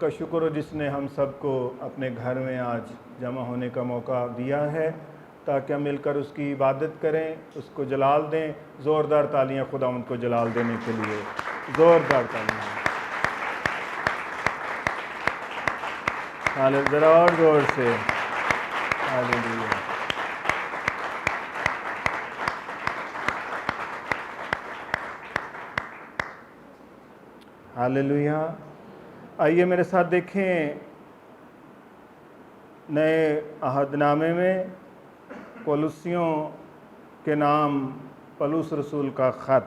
का शुक्र हो जिसने हम सबको अपने घर में आज जमा होने का मौका दिया है, ताकि हम मिलकर उसकी इबादत करें, उसको जलाल दें। ज़ोरदार तालियां खुदा उनको जलाल देने के लिए, ज़ोरदार तालियां। हाले ज़रा और ज़ोर से हालेलुया। हालेलुया। आइए मेरे साथ देखें नए अहदनामे में पौलुसियों के नाम पौलुस रसूल का ख़त,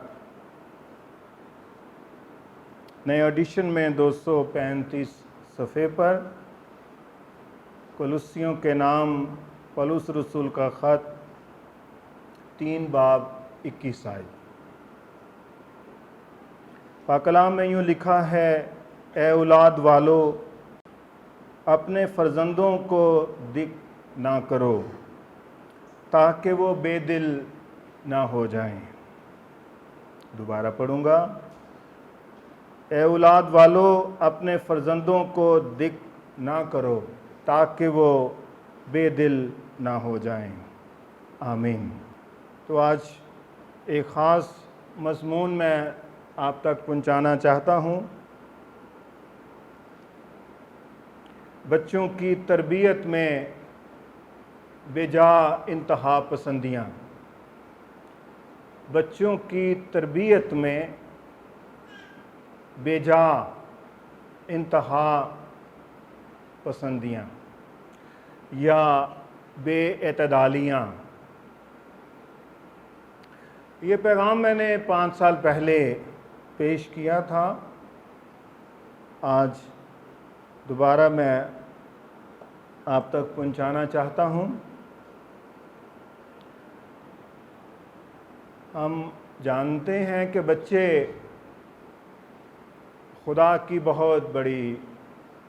नए एडिशन में 235 सफ़े पर पौलुसियों के नाम पौलुस रसूल का ख़त 3 बाब 21 आयत। पाकलाम में यूँ लिखा है, ए औलाद वालो, अपने फ़र्जंदों को दिक ना करो ताकि वो बेदिल ना हो जाएं। दोबारा पढ़ूँगा, ए औलाद वालो, अपने फ़र्जंदों को दिक ना करो ताकि वो बेदिल ना हो जाएं। आमीन। तो आज एक ख़ास मज़मून मैं आप तक पहुंचाना चाहता हूं। बच्चों की तरबियत में बेजा इंतहा पसंदियाँ। बच्चों की तरबियत में बेजा इंतहा पसंदियाँ या बेएतदालियाँ। ये पैगाम मैंने 5 साल पहले पेश किया था। आज दोबारा मैं आप तक पहुंचाना चाहता हूं। हम जानते हैं कि बच्चे खुदा की बहुत बड़ी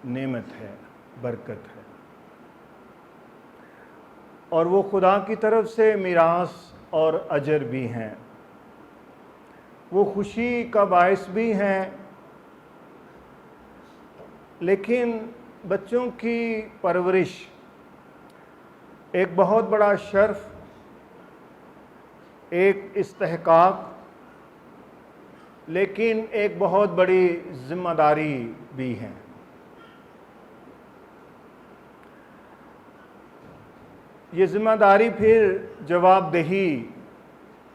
नेमत है, बरकत है, और वो खुदा की तरफ से मीरास और अजर भी हैं। वो खुशी का बायस भी हैं। लेकिन बच्चों की परवरिश एक बहुत बड़ा शर्फ, एक इस्तेहकाक, लेकिन एक बहुत बड़ी ज़िम्मेदारी भी है। ये ज़िम्मेदारी फिर जवाबदेही,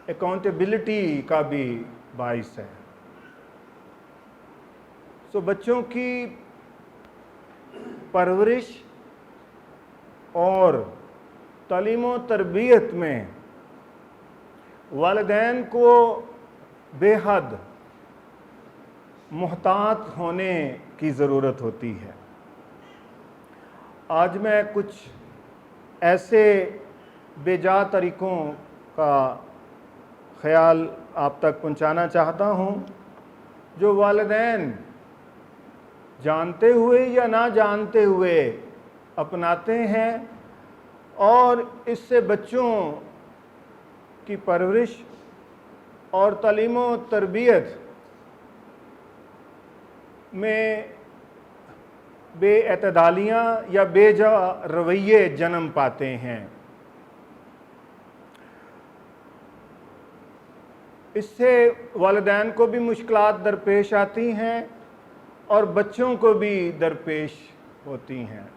अकाउंटेबिलिटी का भी बाइस है। तो बच्चों की परवरिश और तालीम व तरबियत में वालिदैन को बेहद मुहतात होने की ज़रूरत होती है। आज मैं कुछ ऐसे बेजा तरीक़ों का ख़याल आप तक पहुंचाना चाहता हूं जो वालिदैन जानते हुए या ना जानते हुए अपनाते हैं, और इससे बच्चों की परवरिश और तालीम व तरबियत में बेएतदालियाँ या बेजा रवैये जन्म पाते हैं। इससे वालिदैन को भी मुश्किलात दरपेश आती हैं और बच्चों को भी दरपेश होती हैं।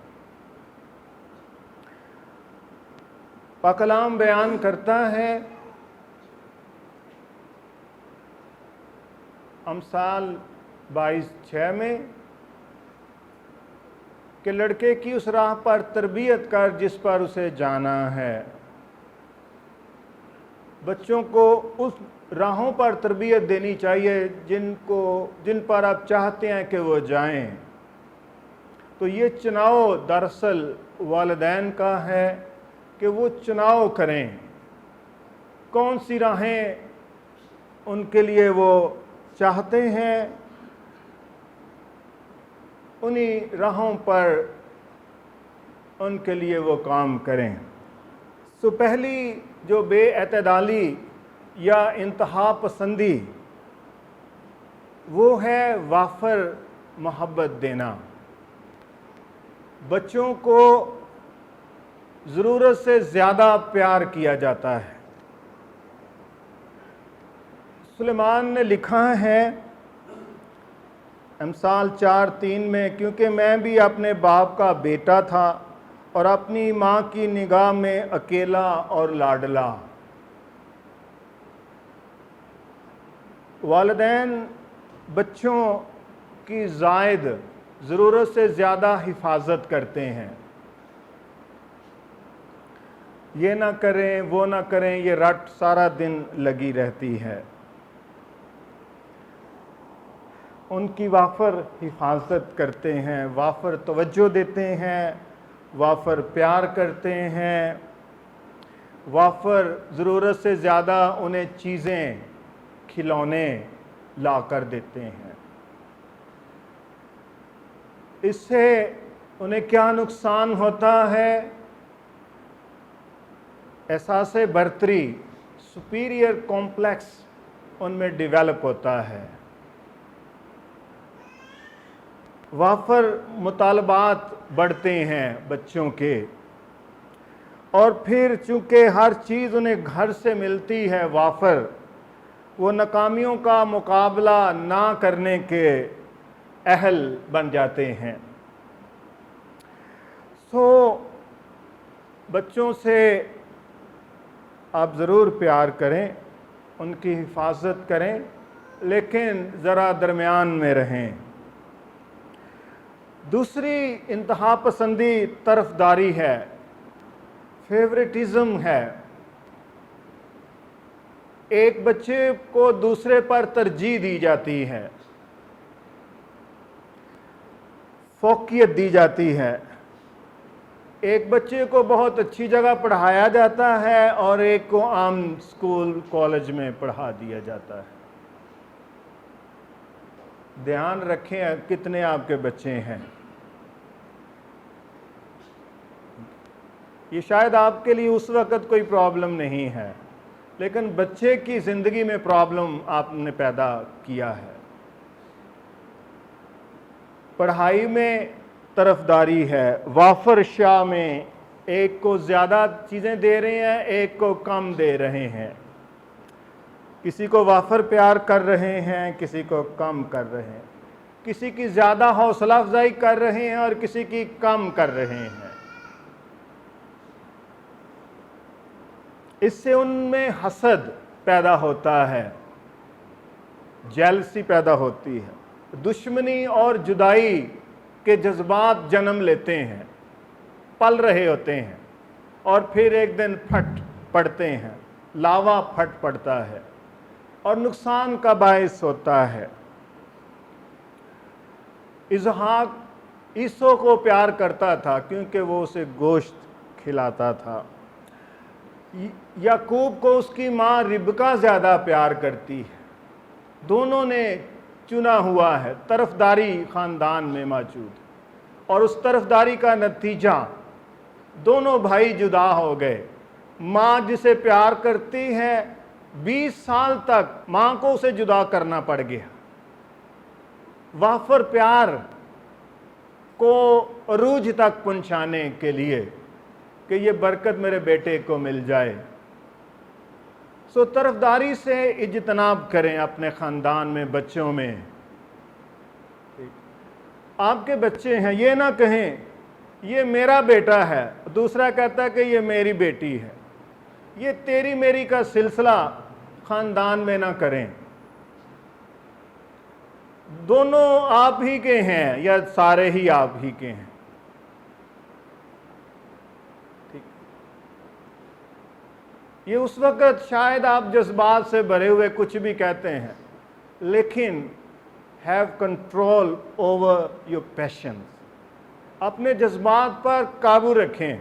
पाकलाम बयान करता है, अमसाल 22:6 में, कि लड़के की उस राह पर तरबियत कर जिस पर उसे जाना है। बच्चों को उस राहों पर तरबियत देनी चाहिए जिन पर आप चाहते हैं कि वो जाएं। तो ये चुनाव दरअसल वालिदैन का है कि वो चुनाव करें कौन सी राहें उनके लिए वो चाहते हैं, उन्हीं राहों पर उनके लिए वो काम करें। तो पहली जो बेएतदाली या इंतहा पसंदी, वो है वाफर मोहब्बत देना। बच्चों को ज़रूरत से ज़्यादा प्यार किया जाता है। सुलेमान ने लिखा है अमसाल 4:3 में, क्योंकि मैं भी अपने बाप का बेटा था और अपनी माँ की निगाह में अकेला और लाडला। वालिदैन बच्चों की ज़ायद ज़रूरत से ज़्यादा हिफाजत करते हैं। ये ना करें, वो ना करें, ये रट सारा दिन लगी रहती है। उनकी वाफर हिफाजत करते हैं, वाफर तवज्जो देते हैं, वाफर प्यार करते हैं, वाफर ज़रूरत से ज़्यादा उन्हें चीज़ें, खिलौने ला कर देते हैं। इससे उन्हें क्या नुकसान होता है? एहसास बर्तरी, सुपीरियर कॉम्प्लेक्स उनमें डेवलप होता है। वाफर मुतालबात बढ़ते हैं बच्चों के, और फिर चूँकि हर चीज़ उन्हें घर से मिलती है वाफर, वो नाकामियों का मुकाबला ना करने के अहल बन जाते हैं। बच्चों से आप ज़रूर प्यार करें, उनकी हिफाजत करें, लेकिन ज़रा दरमियान में रहें। दूसरी इंतहा पसंदी तरफदारी है, फेवरेटिज़म है। एक बच्चे को दूसरे पर तरजीह दी जाती है, फौकियत दी जाती है। एक बच्चे को बहुत अच्छी जगह पढ़ाया जाता है और एक को आम स्कूल कॉलेज में पढ़ा दिया जाता है। ध्यान रखें कितने आपके बच्चे हैं। ये शायद आपके लिए उस वक़्त कोई प्रॉब्लम नहीं है, लेकिन बच्चे की ज़िंदगी में प्रॉब्लम आपने पैदा किया है। पढ़ाई में तरफदारी है, वाफर शाह में एक को ज़्यादा चीज़ें दे रहे हैं, एक को कम दे रहे हैं। किसी को वाफर प्यार कर रहे हैं, किसी को कम कर रहे हैं, किसी की ज़्यादा हौसला अफजाई कर रहे हैं और किसी की कम कर रहे हैं। इससे उनमें हसद पैदा होता है, जेलसी पैदा होती है, दुश्मनी और जुदाई के जज्बात जन्म लेते हैं, पल रहे होते हैं और फिर एक दिन फट पड़ते हैं, लावा फट पड़ता है और नुकसान का बायस होता है। इसहाक ईसो को प्यार करता था क्योंकि वो उसे गोश्त खिलाता था। याकूब को उसकी माँ रिबका ज़्यादा प्यार करती है। दोनों ने चुना हुआ है, तरफदारी ख़ानदान में मौजूद, और उस तरफदारी का नतीजा दोनों भाई जुदा हो गए। माँ जिसे प्यार करती है, 20 साल तक माँ को उसे जुदा करना पड़ गया। वाफर प्यार को अरूज तक पहुँचाने के लिए कि ये बरकत मेरे बेटे को मिल जाए। सो तरफदारी से इज्तनाब करें अपने ख़ानदान में, बच्चों में। आपके बच्चे हैं, ये ना कहें ये मेरा बेटा है, दूसरा कहता है कि ये मेरी बेटी है। ये तेरी मेरी का सिलसिला ख़ानदान में ना करें। दोनों आप ही के हैं या सारे ही आप ही के हैं। ये उस वक़्त शायद आप जज्बात से भरे हुए कुछ भी कहते हैं, लेकिन have control over your passions. अपने जज्बात पर काबू रखें।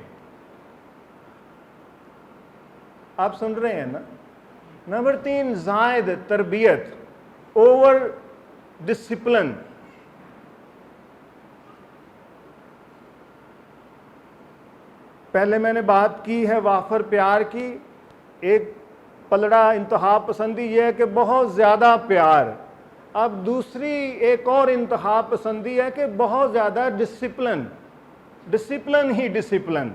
आप सुन रहे हैं ना? नंबर 3, ज़ायद तरबियत, ओवर डिसिप्लिन। पहले मैंने बात की है वाफर प्यार की। एक पलड़ा इंतहा पसंदी यह है कि बहुत ज़्यादा प्यार। अब दूसरी एक और इंतहा पसंदी है कि बहुत ज़्यादा डिसिप्लिन। डिसिप्लिन ही डिसिप्लिन,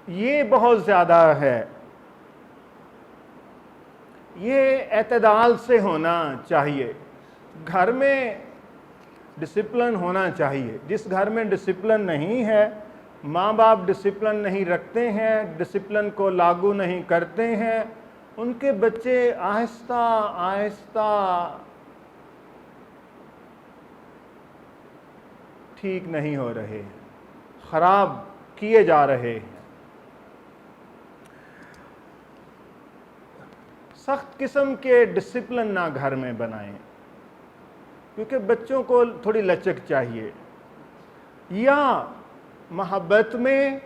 ये बहुत ज़्यादा है। ये एतदाल से होना चाहिए। घर में डिसिप्लिन होना चाहिए। जिस घर में डिसिप्लिन नहीं है, माँ बाप डिसिप्लिन नहीं रखते हैं, डिसिप्लिन को लागू नहीं करते हैं, उनके बच्चे आहिस्ता आहिस्ता ठीक नहीं हो रहे हैं, खराब किए जा रहे हैं। सख्त किस्म के डिसिप्लिन ना घर में बनाएं, क्योंकि बच्चों को थोड़ी लचक चाहिए। या मोहब्बत में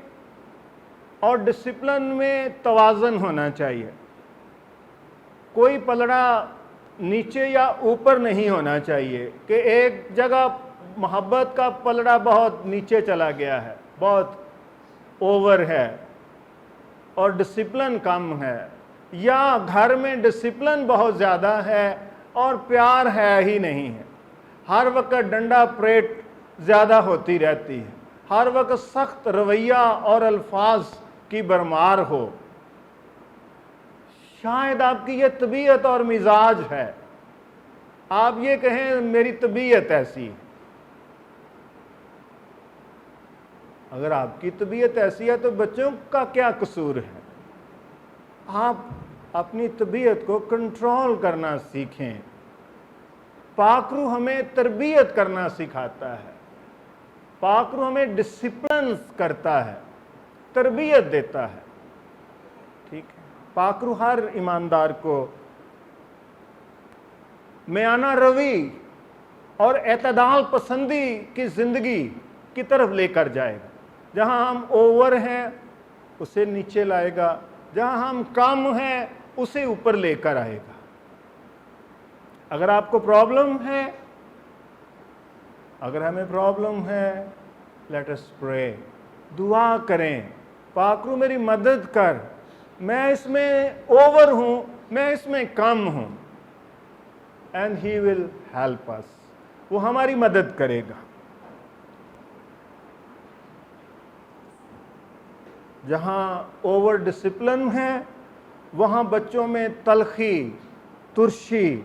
और डिसिप्लिन में तवाज़न होना चाहिए। कोई पलड़ा नीचे या ऊपर नहीं होना चाहिए कि एक जगह मोहब्बत का पलड़ा बहुत नीचे चला गया है, बहुत ओवर है, और डिसिप्लिन कम है, या घर में डिसिप्लिन बहुत ज़्यादा है और प्यार है ही नहीं है। हर वक्त डंडा परेड ज़्यादा होती रहती है, हर वक्त सख्त रवैया और अल्फाज की भरमार हो। शायद आपकी ये तबीयत और मिजाज है, आप ये कहें मेरी तबीयत ऐसी है। अगर आपकी तबीयत ऐसी है तो बच्चों का क्या कसूर है? आप अपनी तबीयत को कंट्रोल करना सीखें। पाकरू हमें तरबियत करना सिखाता है, पाकरू हमें डिसिप्लिन करता है, तरबियत देता है। ठीक है, पाकरू हर ईमानदार को मियाना रवी और एतदाल पसंदी की ज़िंदगी की तरफ लेकर जाएगा। जहां हम ओवर हैं उसे नीचे लाएगा, जहां हम कम हैं उसे ऊपर लेकर आएगा। अगर आपको प्रॉब्लम है, अगर हमें प्रॉब्लम है, लेट अस प्रे, दुआ करें, पाकरू मेरी मदद कर, मैं इसमें ओवर हूं, मैं इसमें कम हूं, and he will help us, वो हमारी मदद करेगा। जहां ओवर डिसिप्लिन है वहां बच्चों में तलखी, तुरशी,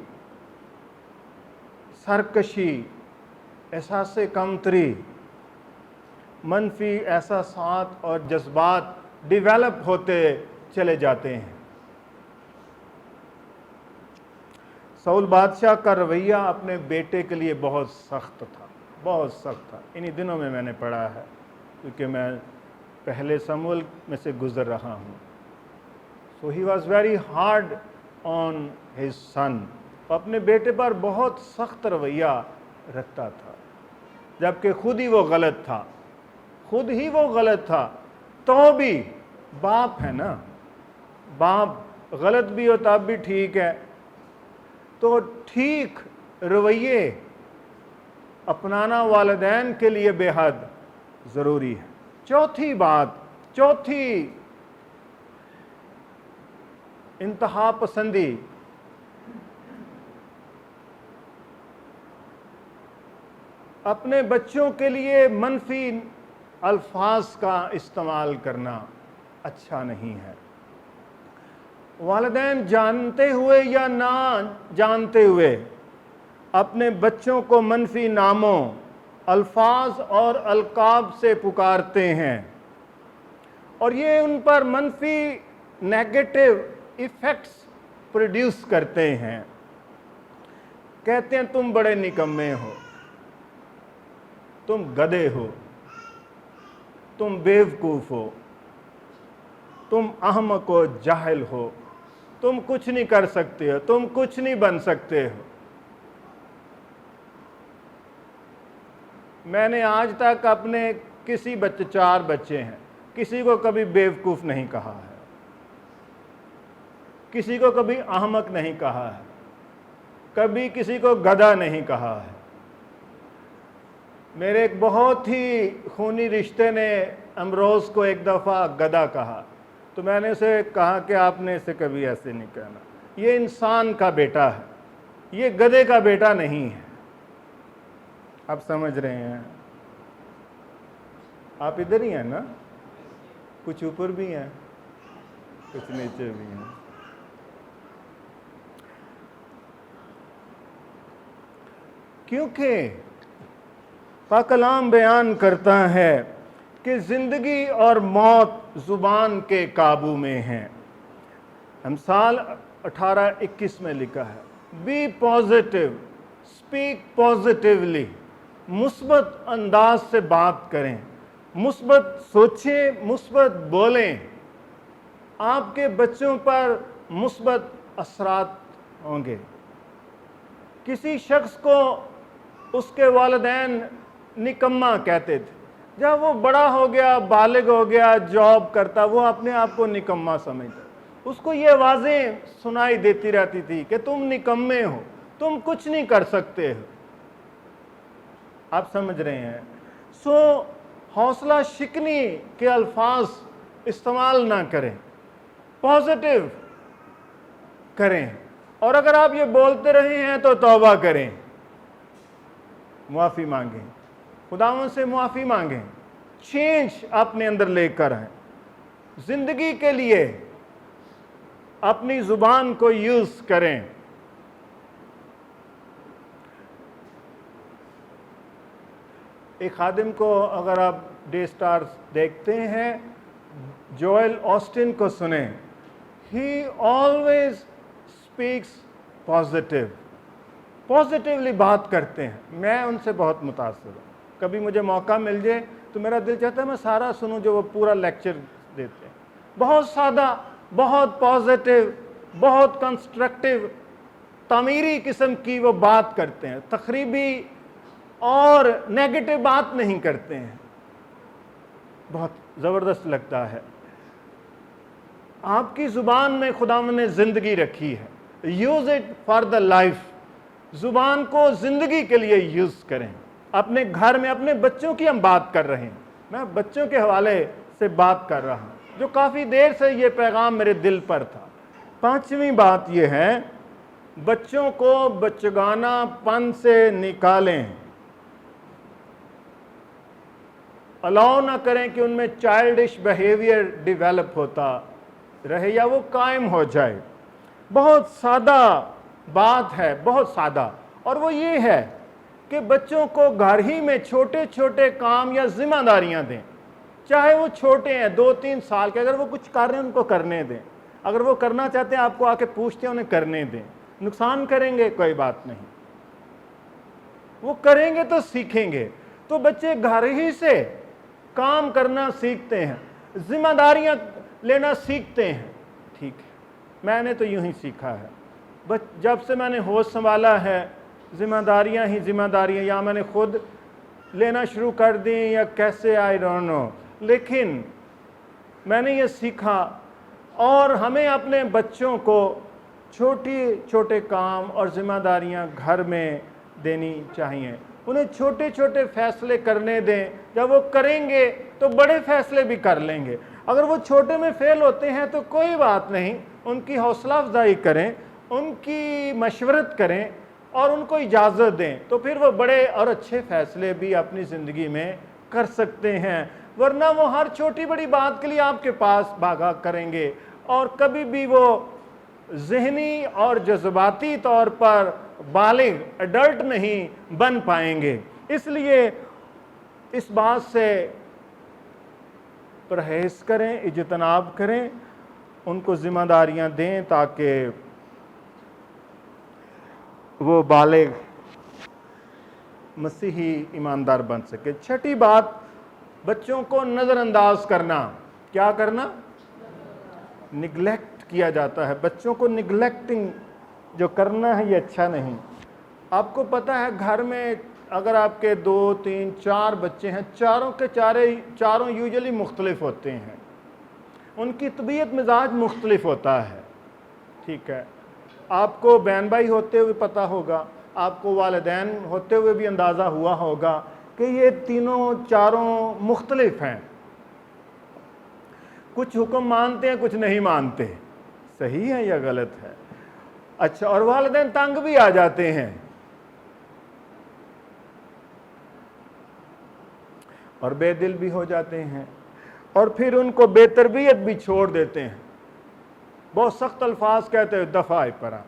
सरकशी, एहसास कमतरी, मनफी एहसासात और जज्बात डेवलप होते चले जाते हैं। सऊल बादशाह का रवैया अपने बेटे के लिए बहुत सख्त था, बहुत सख्त था। इन्हीं दिनों में मैंने पढ़ा है, क्योंकि मैं पहले समूएल में से गुजर रहा हूँ। So he was very hard on his son, अपने बेटे पर बहुत सख्त रवैया रखता था, जबकि खुद ही वो गलत था, खुद ही वो गलत था। तो भी बाप है ना, बाप गलत भी हो तब भी ठीक है। तो ठीक रवैये अपनाना वालिदैन के लिए बेहद ज़रूरी है। चौथी बात, चौथी इंतहा पसंदी, अपने बच्चों के लिए मनफी अल्फाज का इस्तेमाल करना अच्छा नहीं है। वालिदैन जानते हुए या ना जानते हुए अपने बच्चों को मनफी नामों, अल्फाज और अलकाब से पुकारते हैं, और ये उन पर मनफी नेगेटिव इफ़ेक्ट्स प्रोड्यूस करते हैं। कहते हैं तुम बड़े निकम्मे हो, तुम गधे हो, तुम बेवकूफ़ हो, तुम अहमक हो, जाहिल हो, तुम कुछ नहीं कर सकते हो, तुम कुछ नहीं बन सकते हो। मैंने आज तक अपने किसी बच्चे, 4 बच्चे हैं, किसी को कभी बेवकूफ़ नहीं कहा है, किसी को कभी अहमक नहीं कहा है, कभी किसी को गधा नहीं कहा है। मेरे एक बहुत ही खूनी रिश्ते ने अमरोज़ को एक दफ़ा गधा कहा, तो मैंने उसे कहा कि आपने इसे कभी ऐसे नहीं कहना, ये इंसान का बेटा है, ये गधे का बेटा नहीं है। आप समझ रहे हैं? आप इधर ही हैं ना? कुछ ऊपर भी हैं, कुछ नीचे भी हैं। क्योंकि पाक कलाम बयान करता है कि ज़िंदगी और मौत ज़ुबान के काबू में है। अम्साल 18:21 में लिखा है, बी पॉजिटिव, स्पीक पॉजिटिवली। मुस्बत अंदाज से बात करें, मुस्बत सोचें, मुस्बत बोलें। आपके बच्चों पर मुस्बत असरात होंगे। किसी शख्स को उसके वालिदैन निकम्मा कहते थे। जब वो बड़ा हो गया, बालिग हो गया, जॉब करता, वो अपने आप को निकम्मा समझता। उसको ये आवाज़ें सुनाई देती रहती थी कि तुम निकम्मे हो, तुम कुछ नहीं कर सकते हो। आप समझ रहे हैं? सो हौसला शिकनी के अल्फाज इस्तेमाल ना करें, पॉजिटिव करें। और अगर आप ये बोलते रहे हैं तो तौबा करें, मुआफ़ी मांगें, खुदावंद से मुआफ़ी मांगें, चेंज अपने अंदर लेकर आए। ज़िंदगी के लिए अपनी ज़ुबान को यूज़ करें। एक खादिम को अगर आप डे स्टार्स देखते हैं, जोएल ऑस्टिन को सुने, ही ऑलवेज स्पीक्स पॉजिटिव, पॉजिटिवली बात करते हैं। मैं उनसे बहुत मुतासिर हूँ। कभी मुझे मौका मिल जाए तो मेरा दिल चाहता है मैं सारा सुनूं जो वो पूरा लेक्चर देते हैं। बहुत सादा, बहुत पॉजिटिव, बहुत कंस्ट्रक्टिव, तामीरी किस्म की वो बात करते हैं। तखरीबी और नेगेटिव बात नहीं करते हैं। बहुत ज़बरदस्त लगता है। आपकी ज़ुबान में खुदावंद ने ज़िंदगी रखी है, use it for the life. ज़ुबान को ज़िंदगी के लिए यूज़ करें। अपने घर में अपने बच्चों की हम बात कर रहे हैं, मैं बच्चों के हवाले से बात कर रहा हूँ, जो काफ़ी देर से ये पैगाम मेरे दिल पर था। 5वीं बात यह है, बच्चों को बचगानापन से निकालें। अलाउ ना करें कि उनमें चाइल्डिश बिहेवियर डेवलप होता रहे या वो कायम हो जाए। बहुत सादा बात है, बहुत सादा, और वो ये है कि बच्चों को घर ही में छोटे छोटे काम या जिम्मेदारियां दें। चाहे वो छोटे हैं, 2-3 साल के, अगर वो कुछ कर रहे हैं उनको करने दें। अगर वो करना चाहते हैं, आपको आके पूछते हैं, उन्हें करने दें। नुकसान करेंगे कोई बात नहीं, वो करेंगे तो सीखेंगे। तो बच्चे घर ही से काम करना सीखते हैं, जिम्मेदारियां लेना सीखते हैं। ठीक है, मैंने तो यूं ही सीखा है। बस जब से मैंने होश संभाला है, जिम्मेदारियां ही जिम्मेदारियां, या मैंने खुद लेना शुरू कर दी या कैसे, आई डोंट नो, लेकिन मैंने ये सीखा। और हमें अपने बच्चों को छोटे छोटे काम और जिम्मेदारियां घर में देनी चाहिए। उन्हें छोटे छोटे फैसले करने दें। जब वो करेंगे तो बड़े फैसले भी कर लेंगे। अगर वो छोटे में फेल होते हैं तो कोई बात नहीं, उनकी हौसला अफजाई करें, उनकी मशवरत करें और उनको इजाज़त दें, तो फिर वो बड़े और अच्छे फैसले भी अपनी ज़िंदगी में कर सकते हैं। वरना वो हर छोटी बड़ी बात के लिए आपके पास भागा करेंगे और कभी भी वो ज़हनी और जज्बाती तौर पर बालिग, एडल्ट नहीं बन पाएंगे। इसलिए इस बात से परहेज़ करें, इज्तनाब करें, उनको जिम्मेदारियां दें ताकि वो बालिग मसीही ईमानदार बन सके। छठी बात, बच्चों को नज़रअंदाज करना। क्या करना? निगलेक्ट किया जाता है बच्चों को। निगलेक्टिंग जो करना है ये अच्छा नहीं। आपको पता है, घर में अगर आपके 2, 3, 4 बच्चे हैं, चारों के चारों यूजुअली मुख्तलिफ होते हैं, उनकी तबीयत मिजाज मुख्तलिफ होता है। ठीक है, आपको बहन भाई होते हुए पता होगा, आपको वालिदैन होते हुए भी अंदाज़ा हुआ होगा कि ये तीनों चारों मुख्तलिफ हैं। कुछ हुक्म मानते हैं, कुछ नहीं मानते। सही है या गलत है? अच्छा, और वालिदैन तंग भी आ जाते हैं। और बेदिल भी हो जाते हैं, और फिर उनको बेतरबियत भी छोड़ देते हैं। बहुत सख्त अल्फाज कहते हैं, दफ़ा परा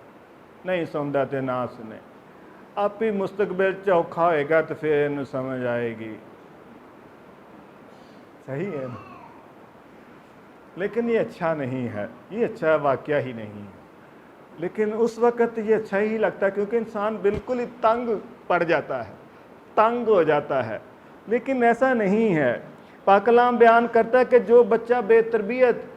नहीं समझाते ना सुने, आप ही मुस्तकबिल चौखा होएगा तो फिर इन्हें समझ आएगी। सही है ना? लेकिन ये अच्छा नहीं है, ये अच्छा वाक़या ही नहीं है। लेकिन उस वक़्त ये अच्छा ही लगता है, क्योंकि इंसान बिल्कुल ही तंग पड़ जाता है, तंग हो जाता है। लेकिन ऐसा नहीं है। पाक कलाम बयान करता है कि जो बच्चा बेतरबियत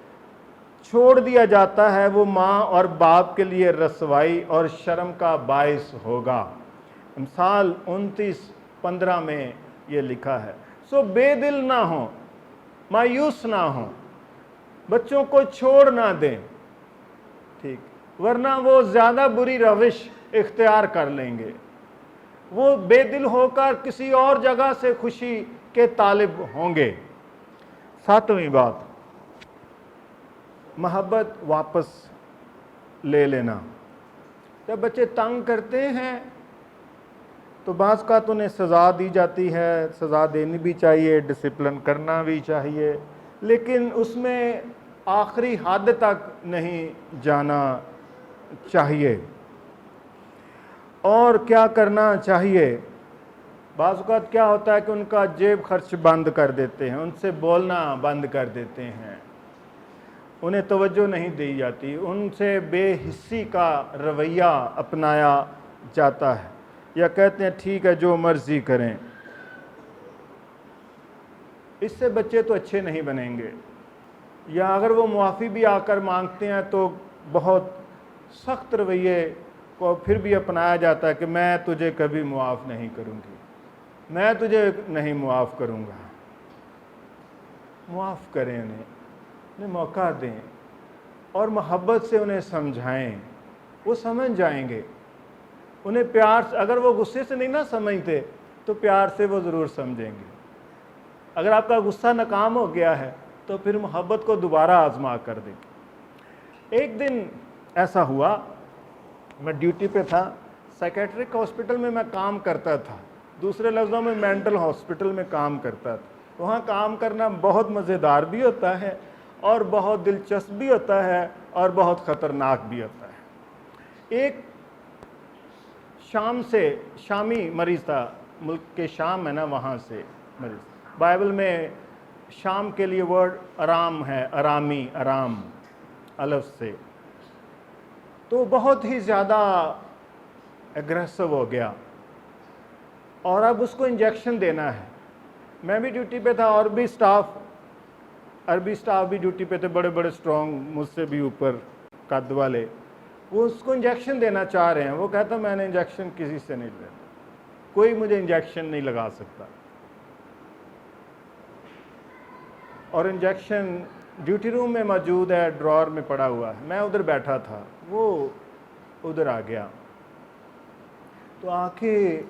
छोड़ दिया जाता है वो माँ और बाप के लिए रसवाई और शर्म का बायस होगा। मिसाल 29:15 में ये लिखा है। सो बेदिल ना हो, मायूस ना हो, बच्चों को छोड़ ना दें, ठीक, वरना वो ज़्यादा बुरी रविश इख्तियार कर लेंगे। वो बेदिल होकर किसी और जगह से खुशी के तालिब होंगे। 7वीं बात, मोहब्बत वापस ले लेना। जब बच्चे तंग करते हैं तो बाज़ का तो उन्हें सज़ा दी जाती है, सज़ा देनी भी चाहिए, डिसिप्लिन करना भी चाहिए, लेकिन उसमें आखिरी हद तक नहीं जाना चाहिए। और क्या करना चाहिए? बाज़ औक़ात क्या होता है कि उनका जेब खर्च बंद कर देते हैं, उनसे बोलना बंद कर देते हैं, उन्हें तवज्जो नहीं दी जाती, उनसे बेहिस्सी का रवैया अपनाया जाता है, या कहते हैं ठीक है जो मर्ज़ी करें। इससे बच्चे तो अच्छे नहीं बनेंगे। या अगर वो मुआफ़ी भी आकर मांगते हैं तो बहुत सख्त रवैये को फिर भी अपनाया जाता है कि मैं तुझे कभी मुआफ़ नहीं करूँगी, मैं तुझे नहीं मुआफ़ करूँगा। मुआफ़ करें, उन्हें मौका दें और मोहब्बत से उन्हें समझाएं, वो समझ जाएंगे। उन्हें प्यार से, अगर वो गुस्से से नहीं ना समझते तो प्यार से वो ज़रूर समझेंगे। अगर आपका गुस्सा नाकाम हो गया है तो फिर मोहब्बत को दोबारा आजमा कर दें। एक दिन ऐसा हुआ, मैं ड्यूटी पे था, साइकेट्रिक हॉस्पिटल में मैं काम करता था, दूसरे लफ्ज़ों में मेंटल हॉस्पिटल में काम करता था। वहाँ काम करना बहुत मज़ेदार भी होता है और बहुत दिलचस्प भी होता है और बहुत ख़तरनाक भी होता है। एक शामी मरीज़ था, मुल्क के शाम है ना, वहाँ से मरीज़। बाइबल में शाम के लिए वर्ड आराम है, आरामी, आराम अलफ से। तो बहुत ही ज़्यादा एग्रेसिव हो गया और अब उसको इंजेक्शन देना है। मैं भी ड्यूटी पे था और भी स्टाफ, अरबी स्टाफ भी ड्यूटी पे थे, बड़े बड़े स्ट्रॉन्ग, मुझसे भी ऊपर कद वाले। वो उसको इंजेक्शन देना चाह रहे हैं। वो कहता मैंने इंजेक्शन किसी से नहीं लेना, कोई मुझे इंजेक्शन नहीं लगा सकता। और इंजेक्शन ड्यूटी रूम में मौजूद है, ड्रॉर में पड़ा हुआ है। मैं उधर बैठा था, वो उधर आ गया, तो आके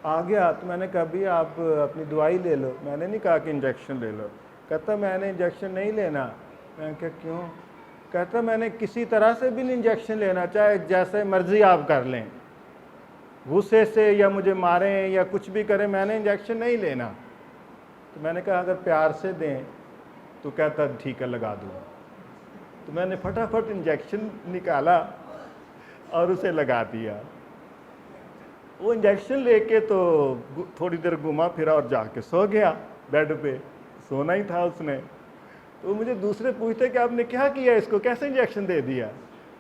आ गया तो मैंने कहा भी आप अपनी दवाई ले लो। मैंने नहीं कहा कि इंजेक्शन ले लो। कहता मैंने इंजेक्शन नहीं लेना। मैंने कहा क्यों? कहता मैंने किसी तरह से भी नहीं इंजेक्शन लेना, चाहे जैसे मर्ज़ी आप कर लें, गुस्से से या मुझे मारें या कुछ भी करें, मैंने इंजेक्शन नहीं लेना। तो मैंने कहा अगर प्यार से दें तो कहता ठीक है लगा दूँ। तो मैंने फटाफट इंजेक्शन निकाला और उसे लगा दिया। वो इंजेक्शन लेके तो थोड़ी देर घुमा फिरा और जाके सो गया बेड पे, सोना ही था उसने। तो मुझे दूसरे पूछते कि आपने क्या किया, इसको कैसे इंजेक्शन दे दिया?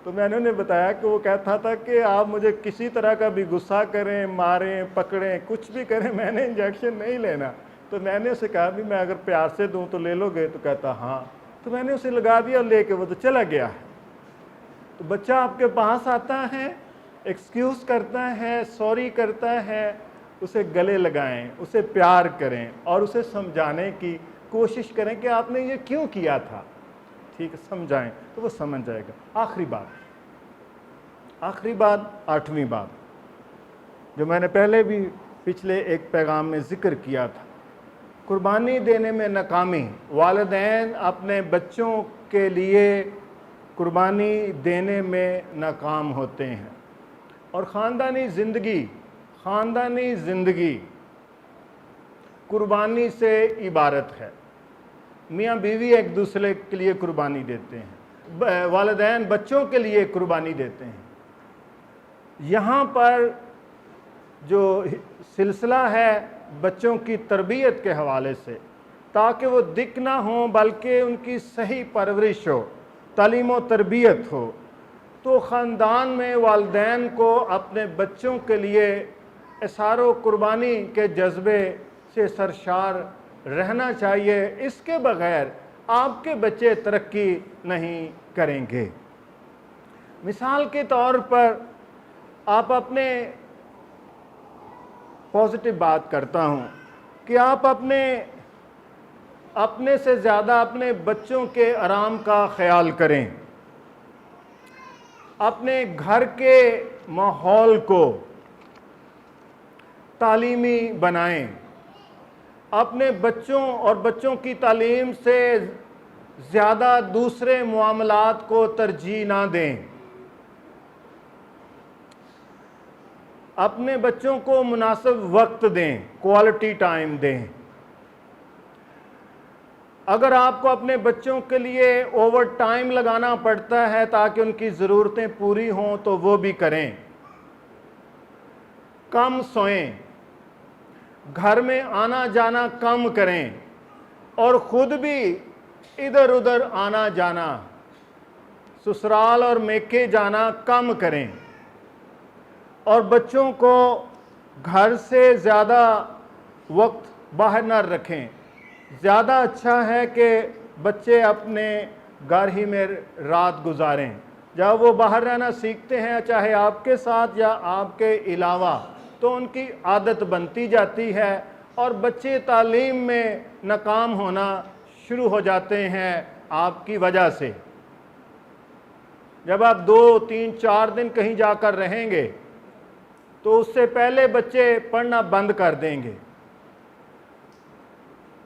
तो मैंने उन्हें बताया कि वो कहता था कि आप मुझे किसी तरह का भी गुस्सा करें, मारें, पकड़ें, कुछ भी करें, मैंने इंजेक्शन नहीं लेना। तो मैंने उसे कहा भी मैं अगर प्यार से दूँ तो ले लोगे? तो कहता हाँ। तो मैंने उसे लगा दिया और लेके वो तो चला गया है। तो बच्चा आपके पास आता है, एक्सक्यूज़ करता है, सॉरी करता है, उसे गले लगाएं, उसे प्यार करें और उसे समझाने की कोशिश करें कि आपने ये क्यों किया था। ठीक है, समझाएं तो वो समझ जाएगा। आखिरी बात 8वीं बात जो मैंने पहले भी पिछले एक पैगाम में ज़िक्र किया था, कुर्बानी देने में नाकामी। वालिदैन अपने बच्चों के लिए कुर्बानी देने में नाकाम होते हैं और ख़ानदानी ज़िंदगी कुर्बानी से इबारत है। मियाँ बीवी एक दूसरे के लिए कुर्बानी देते हैं, वालिदैन बच्चों के लिए कुर्बानी देते हैं। यहाँ पर जो सिलसिला है बच्चों की तरबियत के हवाले से, ताकि वो दिक ना हो बल्कि उनकी सही परवरिश हो, तालीम व तरबियत हो, तो ख़ानदान में वालिदैन को अपने बच्चों के लिए इसारो कुर्बानी के जज्बे से सरशार रहना चाहिए। इसके बग़ैर आपके बच्चे तरक्की नहीं करेंगे। मिसाल के तौर पर आप पॉजिटिव बात करता हूँ कि आप अपने से ज़्यादा अपने बच्चों के आराम का ख्याल करें, अपने घर के माहौल को तालीमी बनाएं, अपने बच्चों और बच्चों की तालीम से ज़्यादा दूसरे मामलात को तरजीह ना दें, अपने बच्चों को मुनासिब वक्त दें, क्वालिटी टाइम दें। अगर आपको अपने बच्चों के लिए ओवर टाइम लगाना पड़ता है ताकि उनकी ज़रूरतें पूरी हों तो वो भी करें। कम सोएं, घर में आना जाना कम करें और ख़ुद भी इधर उधर आना जाना, ससुराल और मेके जाना कम करें और बच्चों को घर से ज़्यादा वक्त बाहर न रखें। ज़्यादा अच्छा है कि बच्चे अपने घर ही में रात गुजारें। जब वो बाहर रहना सीखते हैं, चाहे आपके साथ या आपके अलावा, तो उनकी आदत बनती जाती है और बच्चे तालीम में नाकाम होना शुरू हो जाते हैं आपकी वजह से। जब आप 2, 3, 4 दिन कहीं जाकर रहेंगे तो उससे पहले बच्चे पढ़ना बंद कर देंगे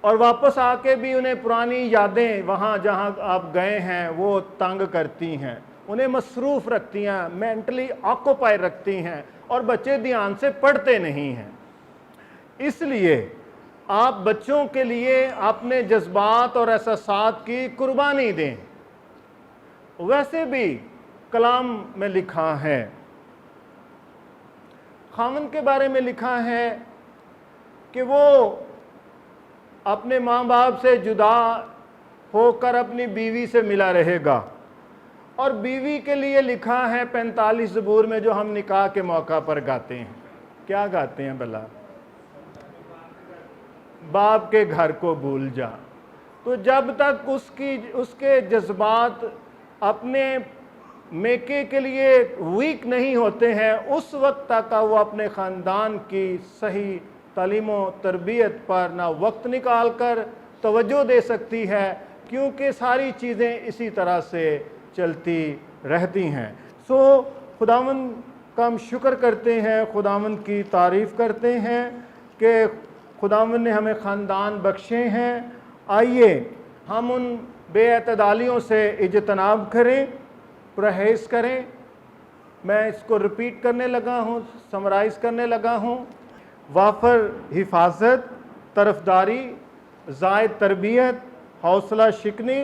और वापस आके भी उन्हें पुरानी यादें वहाँ जहाँ आप गए हैं वो तंग करती हैं, उन्हें मसरूफ़ रखती हैं, मेंटली ऑक्यूपाई रखती हैं और बच्चे ध्यान से पढ़ते नहीं हैं। इसलिए आप बच्चों के लिए अपने जज्बात और एहसासात की कुर्बानी दें। वैसे भी कलाम में लिखा है, खामन के बारे में लिखा है कि वो अपने माँ बाप से जुदा होकर अपनी बीवी से मिला रहेगा। और बीवी के लिए लिखा है 45 ज़बूर में, जो हम निकाह के मौका पर गाते हैं। क्या गाते हैं भला? बाप के घर को भूल जा। तो जब तक उसके जज्बात अपने मेके के लिए वीक नहीं होते हैं, उस वक्त तक वो अपने ख़ानदान की सही तालीम व तरबियत पर ना वक्त निकाल कर तवज्जो दे सकती है, क्योंकि सारी चीज़ें इसी तरह से चलती रहती हैं। सो खुदावंद का हम शुक्र करते हैं, खुदावंद की तारीफ़ करते हैं कि खुदावंद ने हमें ख़ानदान बख्शे हैं। आइए हम उन बेअतदालियों से इज्तनाब करें, परहेज़ करें। मैं इसको रिपीट करने लगा हूँ, समराइज़ करने लगा हूँ। वाफर हिफाजत, तरफदारी, ज़ायद तरबियत, हौसला शिकनी,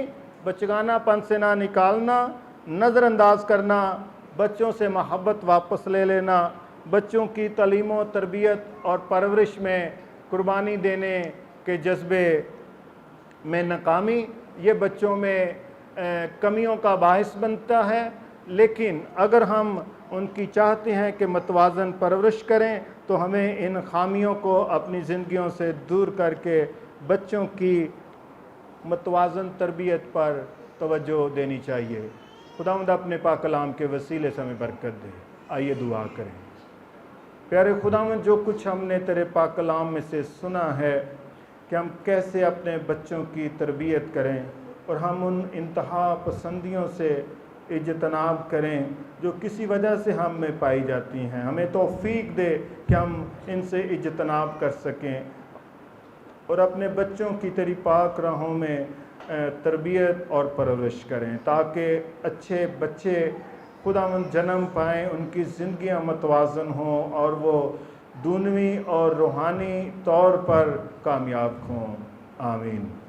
बचगानापन से ना निकालना, नज़रअंदाज करना, बच्चों से मोहब्बत वापस ले लेना, बच्चों की तालीम व तरबियत और परवरिश में कुर्बानी देने के जज्बे में नाकामी, ये बच्चों में कमियों का बायस बनता है। लेकिन अगर हम उनकी चाहते हैं कि मतवाज़न परवरिश करें तो हमें इन खामियों को अपनी ज़िंदगियों से दूर करके बच्चों की मतवाज़न तरबियत पर तवज्जो देनी चाहिए। खुदावंद अपने पाक कलाम के वसीले से हमें बरकत दे। आइए दुआ करें। प्यारे खुदावंद, जो कुछ हमने तेरे पाक कलाम में से सुना है कि हम कैसे अपने बच्चों की तरबियत करें और हम उन इंतहा पसंदियों से इज्तनाब करें जो किसी वजह से हम में पाई जाती हैं। हमें तौफीक दे कि हम इनसे इज्तनाब कर सकें और अपने बच्चों की तेरी पाक राहों में तरबियत और परवरिश करें, ताकि अच्छे बच्चे खुदावंद जन्म पाएँ, उनकी ज़िंदगियाँ मतवाज़न हों और वो दूनवी और रूहानी तौर पर कामयाब हों। आमीन।